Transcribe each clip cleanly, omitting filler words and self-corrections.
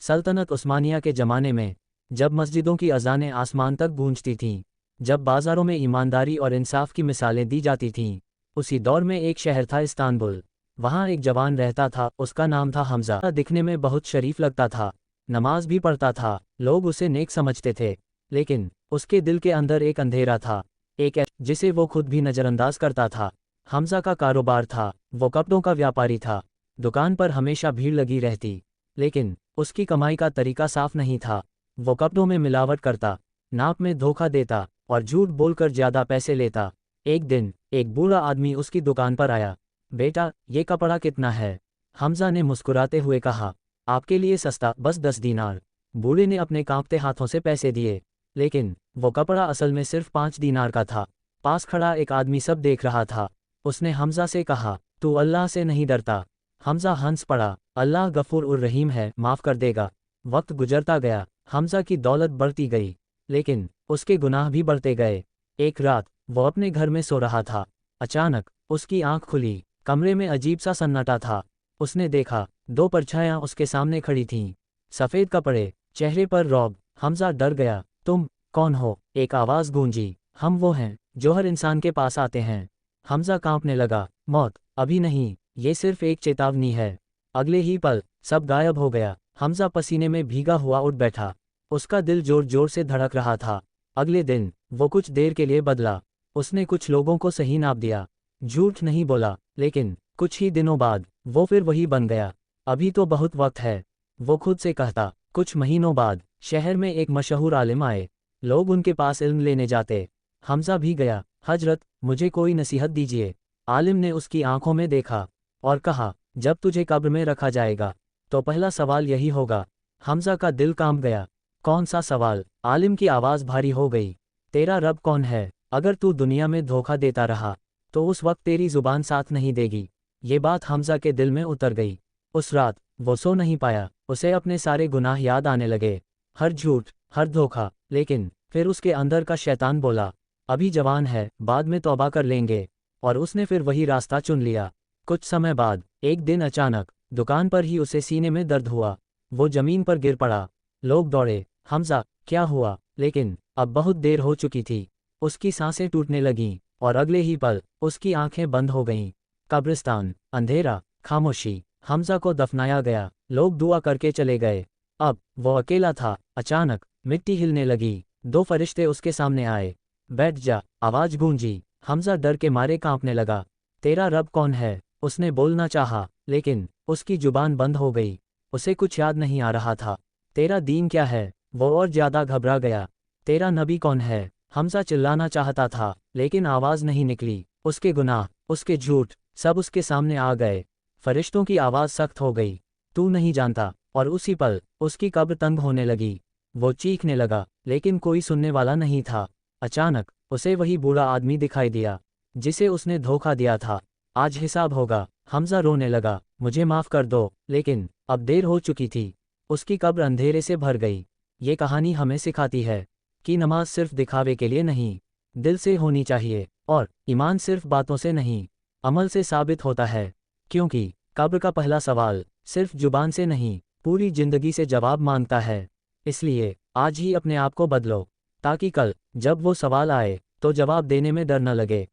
सल्तनत उस्मानिया के ज़माने में, जब मस्जिदों की अज़ानें आसमान तक गूंजती थीं, जब बाज़ारों में ईमानदारी और इंसाफ की मिसालें दी जाती थीं, उसी दौर में एक शहर था इस्तांबुल। वहाँ एक जवान रहता था, उसका नाम था हमज़ा। दिखने में बहुत शरीफ लगता था, नमाज भी पढ़ता था, लोग उसे नेक समझते थे। लेकिन उसके दिल के अंदर एक अंधेरा था, जिसे वो खुद भी नज़रअंदाज करता था। हमज़ा का कारोबार था, वो कपड़ों का व्यापारी था। दुकान पर हमेशा भीड़ लगी रहती, लेकिन उसकी कमाई का तरीका साफ नहीं था। वो कपड़ों में मिलावट करता, नाप में धोखा देता और झूठ बोलकर ज़्यादा पैसे लेता। एक दिन एक बूढ़ा आदमी उसकी दुकान पर आया। बेटा, ये कपड़ा कितना है? हमज़ा ने मुस्कुराते हुए कहा, आपके लिए सस्ता, बस 10 दीनार। बूढ़े ने अपने कांपते हाथों से पैसे दिए, लेकिन वो कपड़ा असल में सिर्फ 5 दीनार का था। पास खड़ा एक आदमी सब देख रहा था। उसने हमज़ा से कहा, तू अल्लाह से नहीं डरता? हमज़ा हंस पड़ा, अल्लाह गफूर उर रहीम है, माफ़ कर देगा। वक्त गुजरता गया, हमज़ा की दौलत बढ़ती गई, लेकिन उसके गुनाह भी बढ़ते गए। एक रात वो अपने घर में सो रहा था। अचानक उसकी आंख खुली। कमरे में अजीब सा सन्नाटा था। उसने देखा, 2 परछायां उसके सामने खड़ी थीं, सफ़ेद कपड़े, चेहरे पर रौब। हमज़ा डर गया। तुम कौन हो? एक आवाज़ गूंजी। हम वो हैं जो हर इंसान के पास आते हैं। हमज़ा कांपने लगा। मौत अभी नहीं, ये सिर्फ एक चेतावनी है। अगले ही पल सब गायब हो गया। हमज़ा पसीने में भीगा हुआ उठ बैठा। उसका दिल जोर जोर से धड़क रहा था। अगले दिन वो कुछ देर के लिए बदला। उसने कुछ लोगों को सही नाप दिया, झूठ नहीं बोला, लेकिन कुछ ही दिनों बाद वो फिर वही बन गया। अभी तो बहुत वक्त है, वो खुद से कहता। कुछ महीनों बाद शहर में एक मशहूर आलिम आए। लोग उनके पास इल्म लेने जाते। हमज़ा भी गया। हजरत, मुझे कोई नसीहत दीजिए। आलिम ने उसकी आंखों में देखा और कहा, जब तुझे कब्र में रखा जाएगा तो पहला सवाल यही होगा। हमज़ा का दिल कांप गया। कौन सा सवाल? आलिम की आवाज़ भारी हो गई। तेरा रब कौन है? अगर तू दुनिया में धोखा देता रहा तो उस वक्त तेरी जुबान साथ नहीं देगी। ये बात हमज़ा के दिल में उतर गई। उस रात वो सो नहीं पाया। उसे अपने सारे गुनाह याद आने लगे, हर झूठ, हर धोखा। लेकिन फिर उसके अंदर का शैतान बोला, अभी जवान है, बाद में तौबा कर लेंगे। और उसने फिर वही रास्ता चुन लिया। कुछ समय बाद एक दिन अचानक दुकान पर ही उसे सीने में दर्द हुआ। वो जमीन पर गिर पड़ा। लोग दौड़े, हमज़ा क्या हुआ? लेकिन अब बहुत देर हो चुकी थी। उसकी सांसें टूटने लगीं और अगले ही पल उसकी आंखें बंद हो गईं। कब्रिस्तान, अंधेरा, खामोशी। हमज़ा को दफनाया गया, लोग दुआ करके चले गए। अब वो अकेला था। अचानक मिट्टी हिलने लगी। 2 फरिश्ते उसके सामने आए। बैठ जा, आवाज़ गूंजी। हमज़ा डर के मारे कांपने लगा। तेरा रब कौन है? उसने बोलना चाहा, लेकिन उसकी जुबान बंद हो गई। उसे कुछ याद नहीं आ रहा था। तेरा दीन क्या है? वो और ज़्यादा घबरा गया। तेरा नबी कौन है? हमज़ा चिल्लाना चाहता था, लेकिन आवाज़ नहीं निकली। उसके गुनाह, उसके झूठ, सब उसके सामने आ गए। फरिश्तों की आवाज़ सख्त हो गई, तू नहीं जानता। और उसी पल उसकी कब्र तंग होने लगी। वो चीखने लगा, लेकिन कोई सुनने वाला नहीं था। अचानक उसे वही बूढ़ा आदमी दिखाई दिया जिसे उसने धोखा दिया था। आज हिसाब होगा। हमज़ा रोने लगा, मुझे माफ़ कर दो। लेकिन अब देर हो चुकी थी। उसकी कब्र अंधेरे से भर गई। ये कहानी हमें सिखाती है कि नमाज सिर्फ दिखावे के लिए नहीं, दिल से होनी चाहिए। और ईमान सिर्फ बातों से नहीं, अमल से साबित होता है। क्योंकि कब्र का पहला सवाल सिर्फ जुबान से नहीं, पूरी जिंदगी से जवाब मांगता है। इसलिए आज ही अपने आप को बदलो, ताकि कल जब वो सवाल आए तो जवाब देने में डर न लगे।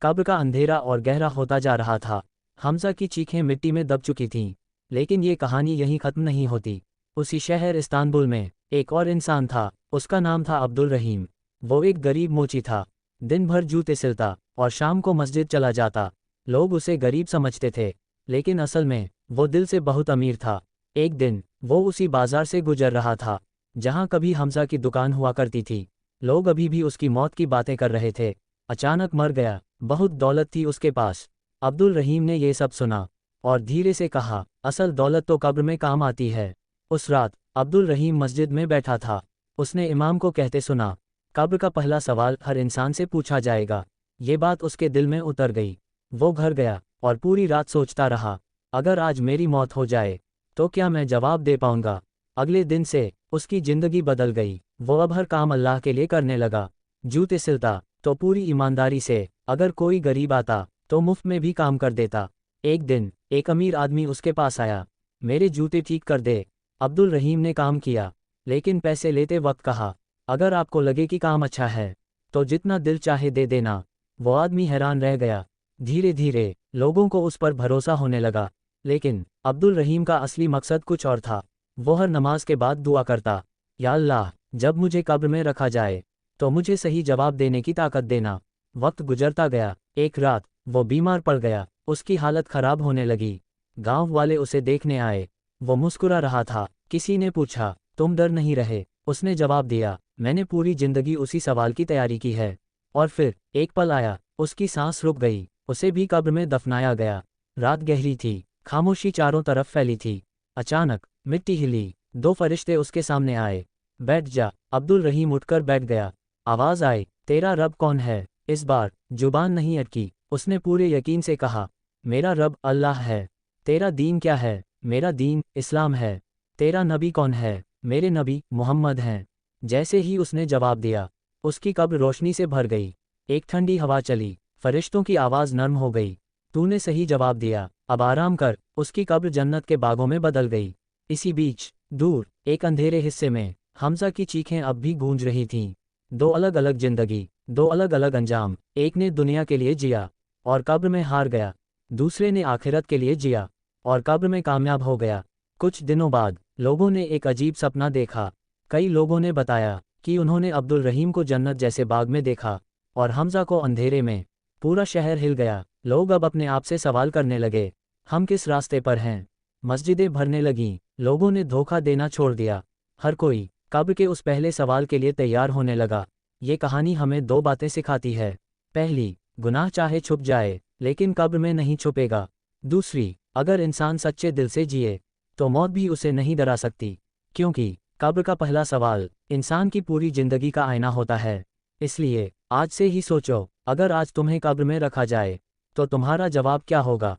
कब्र का अंधेरा और गहरा होता जा रहा था। हमज़ा की चीखें मिट्टी में दब चुकी थीं। लेकिन ये कहानी यहीं ख़त्म नहीं होती। उसी शहर इस्तांबुल में एक और इंसान था। उसका नाम था अब्दुल रहीम। वो एक गरीब मोची था, दिन भर जूते सिलता और शाम को मस्जिद चला जाता। लोग उसे गरीब समझते थे, लेकिन असल में वो दिल से बहुत अमीर था। एक दिन वो उसी बाजार से गुजर रहा था जहां कभी हमज़ा की दुकान हुआ करती थी। लोग अभी भी उसकी मौत की बातें कर रहे थे। अचानक मर गया, बहुत दौलत थी उसके पास। अब्दुल रहीम ने ये सब सुना और धीरे से कहा, असल दौलत तो कब्र में काम आती है। उस रात अब्दुल रहीम मस्जिद में बैठा था। उसने इमाम को कहते सुना, कब्र का पहला सवाल हर इंसान से पूछा जाएगा। ये बात उसके दिल में उतर गई। वो घर गया और पूरी रात सोचता रहा, अगर आज मेरी मौत हो जाए तो क्या मैं जवाब दे पाऊंगा? अगले दिन से उसकी ज़िंदगी बदल गई। वो अब हर काम अल्लाह के लिए करने लगा। जूते सिलता तो पूरी ईमानदारी से, अगर कोई गरीब आता तो मुफ्त में भी काम कर देता। एक दिन एक अमीर आदमी उसके पास आया, मेरे जूते ठीक कर दे। अब्दुल रहीम ने काम किया, लेकिन पैसे लेते वक्त कहा, अगर आपको लगे कि काम अच्छा है तो जितना दिल चाहे दे देना। वो आदमी हैरान रह गया। धीरे धीरे लोगों को उस पर भरोसा होने लगा, लेकिन अब्दुल रहीम का असली मकसद कुछ और था। वो हर नमाज के बाद दुआ करता, या अल्लाह, जब मुझे कब्र में रखा जाए तो मुझे सही जवाब देने की ताकत देना। वक्त गुजरता गया। एक रात वो बीमार पड़ गया, उसकी हालत खराब होने लगी। गांव वाले उसे देखने आए। वो मुस्कुरा रहा था। किसी ने पूछा, तुम डर नहीं रहे? उसने जवाब दिया, मैंने पूरी जिंदगी उसी सवाल की तैयारी की है। और फिर एक पल आया, उसकी सांस रुक गई, उसे भी कब्र में दफनाया गया। रात गहरी थी, खामोशी चारों तरफ फैली थी। अचानक मिट्टी हिली, दो फरिश्ते उसके सामने आए। बैठ जा। अब्दुल रहीम उठकर बैठ गया। आवाज आई, तेरा रब कौन है? इस बार जुबान नहीं अटकी। उसने पूरे यकीन से कहा, मेरा रब अल्लाह है। तेरा दीन क्या है? मेरा दीन इस्लाम है। तेरा नबी कौन है? मेरे नबी मुहम्मद हैं। जैसे ही उसने जवाब दिया, उसकी कब्र रोशनी से भर गई। एक ठंडी हवा चली, फरिश्तों की आवाज़ नर्म हो गई। तूने सही जवाब दिया, अब आराम कर। उसकी कब्र जन्नत के बागों में बदल गई। इसी बीच दूर एक अंधेरे हिस्से में हमजा की चीखें अब भी गूंज रही थीं। दो अलग अलग जिंदगी, दो अलग अलग अंजाम। एक ने दुनिया के लिए जिया और कब्र में हार गया। दूसरे ने आखिरत के लिए जिया और कब्र में कामयाब हो गया। कुछ दिनों बाद लोगों ने एक अजीब सपना देखा। कई लोगों ने बताया कि उन्होंने अब्दुल रहीम को जन्नत जैसे बाग में देखा और हमजा को अंधेरे में। पूरा शहर हिल गया। लोग अब अपने आप से सवाल करने लगे, हम किस रास्ते पर हैं? मस्जिदें भरने लगीं। लोगों ने धोखा देना छोड़ दिया। हर कोई कब्र के उस पहले सवाल के लिए तैयार होने लगा। ये कहानी हमें दो बातें सिखाती है। पहली, गुनाह चाहे छुप जाए लेकिन कब्र में नहीं छुपेगा। दूसरी, अगर इंसान सच्चे दिल से जिए तो मौत भी उसे नहीं डरा सकती, क्योंकि कब्र का पहला सवाल इंसान की पूरी जिंदगी का आईना होता है। इसलिए आज से ही सोचो, अगर आज तुम्हें कब्र में रखा जाए तो तुम्हारा जवाब क्या होगा?